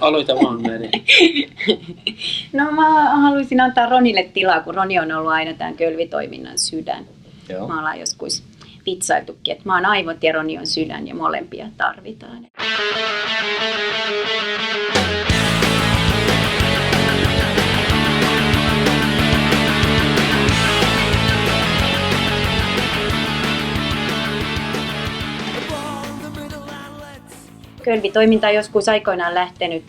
Aloita vaan, Meri. No mä haluaisin antaa Ronille tilaa, kun Roni on ollut aina tämän Kölvi-toiminnan sydän. Joo. Mä ollaan joskus vitsailtukin, että mä oon aivot ja Roni on sydän ja molempia tarvitaan. Kölvi-toiminta on joskus aikoinaan lähtenyt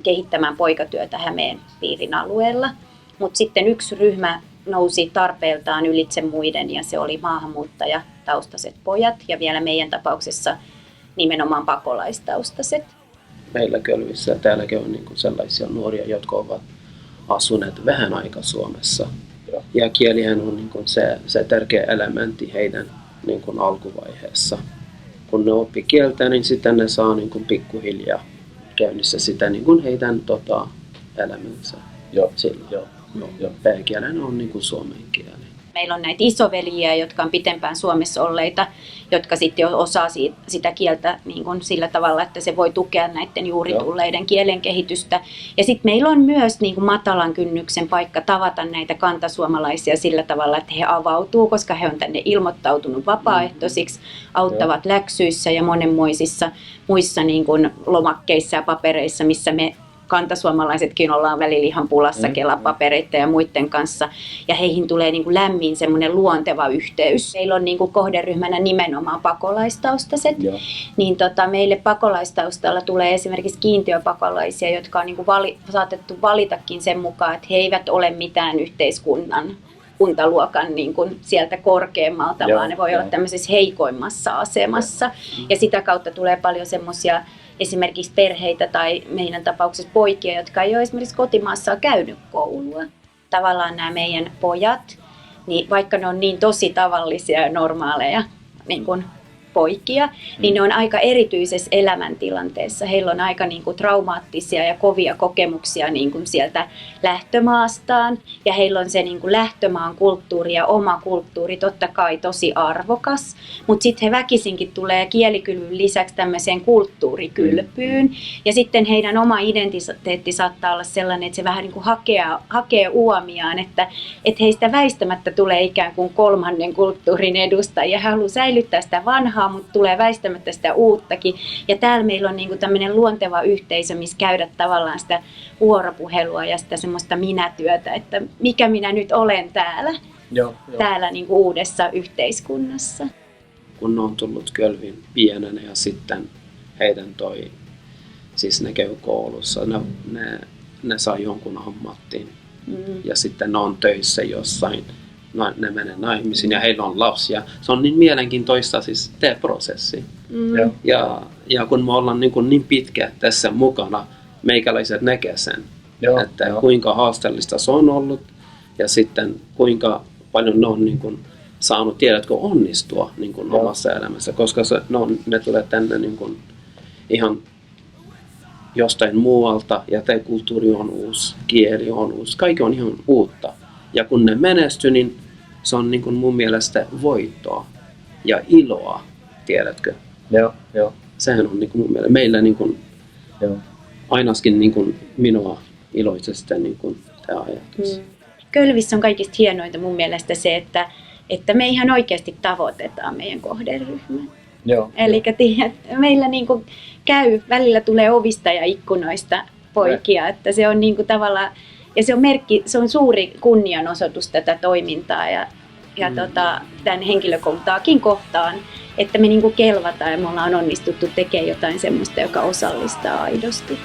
kehittämään poikatyötä Hämeen piirin alueella, mutta sitten yksi ryhmä nousi tarpeeltaan ylitse muiden ja se oli maahanmuuttajataustaiset pojat ja vielä meidän tapauksessa nimenomaan pakolaistaustaiset. Meillä Kölvissä täälläkin on niin kuin sellaisia nuoria, jotka ovat asuneet vähän aikaa Suomessa. Ja kielihän on niin kuin se tärkeä elementti heidän niin kuin alkuvaiheessa. Kun ne oppii kieltä, niin sitten ne saa niin kuin pikkuhiljaa käynnissä sitä niin kuin heidän elämänsä. Joo. Pääkielen on niin kuin suomen kieli. Meillä on näitä isoveliä, jotka on pitempään Suomessa olleita, jotka sitten jo osaa sitä kieltä niin kuin sillä tavalla, että se voi tukea näiden juuri tulleiden kielen kehitystä. Ja sitten meillä on myös niin kuin matalan kynnyksen paikka tavata näitä kantasuomalaisia sillä tavalla, että he avautuu, koska he on tänne ilmoittautunut vapaaehtoisiksi, auttavat läksyissä ja monenmoisissa muissa niin kuin lomakkeissa ja papereissa, missä me kantasuomalaisetkin ollaan välillä ihan pulassa Kela-papereita ja muiden kanssa. Ja heihin tulee niin kuin lämmin semmoinen luonteva yhteys. Meillä on niin kuin kohderyhmänä nimenomaan pakolaistaustaiset. Niin meille pakolaistaustalla tulee esimerkiksi kiintiöpakolaisia, jotka on niin kuin saatettu valitakin sen mukaan, että he eivät ole mitään kuntaluokan niin kuin sieltä korkeammalta, vaan ne voi olla tämmöisessä heikoimmassa asemassa. Ja sitä kautta tulee paljon semmoisia esimerkiksi perheitä tai meidän tapauksessa poikia, jotka ei ole esimerkiksi kotimaassaan käynyt koulua. Tavallaan nämä meidän pojat, niin vaikka ne on niin tosi tavallisia ja normaaleja niin kuin poikia, niin ne on aika erityisessä elämäntilanteessa. Heillä on aika niin kuin traumaattisia ja kovia kokemuksia niin kuin sieltä lähtömaastaan. Ja heillä on se niin kuin lähtömaan kulttuuri ja oma kulttuuri totta kai tosi arvokas. Mutta sitten he väkisinkin tulee kielikylvyn lisäksi tämmöiseen kulttuurikylpyyn. Ja sitten heidän oma identiteetti saattaa olla sellainen, että se vähän niin kuin hakee uomiaan. Että heistä väistämättä tulee ikään kuin kolmannen kulttuurin edustajia. He haluaa säilyttää sitä vanhaa, mutta tulee väistämättä sitä uuttakin. Ja täällä meillä on niinku tämmöinen luonteva yhteisö, missä käydä tavallaan sitä vuoropuhelua ja sitä semmoista minätyötä, että mikä minä nyt olen täällä, täällä niinku uudessa yhteiskunnassa. Kun ne on tullut Kölviin pienenä ja sitten heidän siis ne käy koulussa, ne saa jonkun ammattiin ja sitten ne on töissä jossain. Ne menee naimisiin ja heillä on lapsia. Se on niin mielenkiintoista siis tämä prosessi. Ja kun me ollaan niin pitkä tässä mukana, meikäläiset näkee sen, että kuinka haasteellista se on ollut ja sitten kuinka paljon ne on niin kuin saanut, tiedätkö, onnistua niin kuin omassa elämässä, koska ne tulee tänne niin kuin ihan jostain muualta ja tämä kulttuuri on uusi, kieli on uusi, kaikki on ihan uutta. Ja kun ne menestyy, niin se on niin kuin mun mielestä voittoa ja iloa, tiedätkö? Joo. Sehän on niin kuin mun mielestä, meillä niin kuin, ainakin niin kuin minua iloitsee sitä niin kuin tämä ajatus. Kölvissä on kaikista hienointa mun mielestä se, että me ihan oikeasti tavoitetaan meidän kohderyhmää. Eli meillä niin kuin välillä tulee ovista ja ikkunoista poikia, että se on niin kuin tavallaan. Ja se on suuri kunnianosoitus tätä toimintaa ja tämän henkilökuntaakin kohtaan, että me niinku kelvataan ja me ollaan onnistuttu tekemään jotain semmoista, joka osallistaa aidosti.